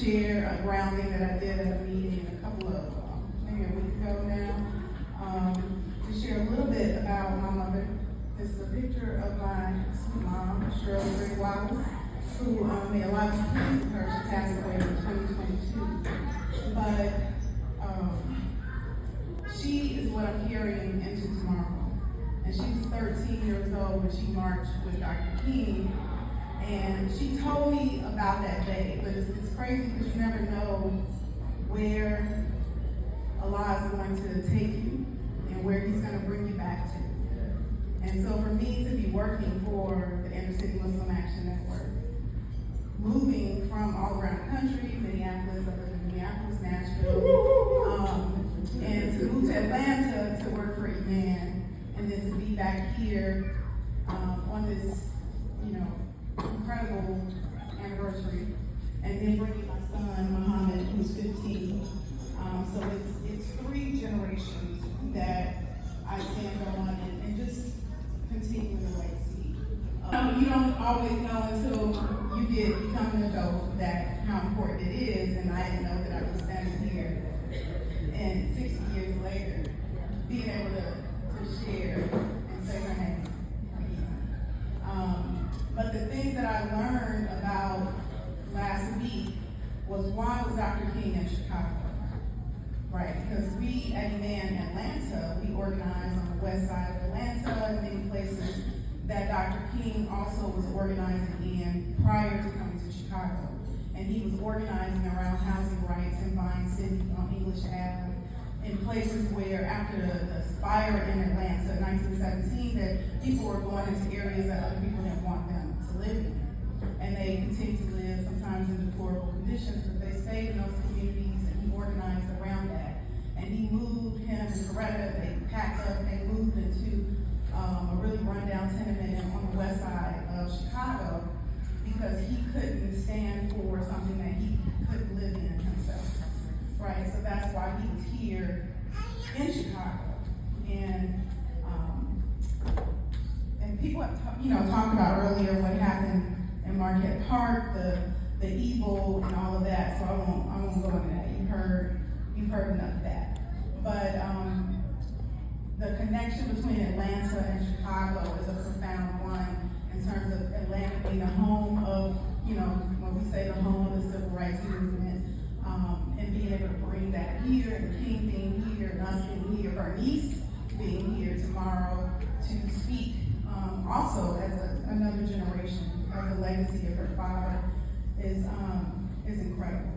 share a grounding that I did at a meeting a couple of, maybe a week ago now, to share a little bit about my mother. This is a picture of my sweet mom, Shirley Ray Wallace, who made a lot of friends with her. She passed away in 2022. But she is what I'm carrying into tomorrow. And she was 13 years old when she marched with Dr. King. And she told me about that day, but it's crazy because you never know where Allah is going to take you and where He's going to bring you back to. And so for me to be working for the Inner City Muslim Action Network, moving from all around the country, Minneapolis, I live in Minneapolis, Nashville, and to move to Atlanta to work for Iman, and then to be back here on this, incredible anniversary, and then bringing my son Muhammad, who's 15. So it's 3 generations that I stand on and just continue the legacy. You don't always know until you become an adult that how important it is, and I didn't know that I was standing here, and 60 years later, being able to share and say her name. But the thing that I learned about last week was, why was Dr. King in Chicago? Right, because we at Iman Atlanta, we organize on the west side of Atlanta and many places that Dr. King also was organizing in prior to coming to Chicago. And he was organizing around housing rights in Vine City on English Avenue, in places where after the fire in Atlanta in 1917, that people were going into areas that other people didn't want them to live in. And they continued to live sometimes in deplorable conditions, but they stayed in those communities, and he organized around that. And he moved him and Coretta, they packed up, they moved into a really rundown tenement on the west side of Chicago, because he couldn't stand for something that he couldn't live in himself. Right, so that's why he was here in Chicago. And people have talked about earlier what happened in Marquette Park, the evil and all of that. So I won't go into that. You've heard enough of that. But the connection between Atlanta and Chicago is a profound one, in terms of Atlanta being the home of, when we say the home of the civil rights movement, and being able to bring that here, and King being here, and us being here, her niece being here tomorrow to speak also as another generation of the legacy of her father is incredible.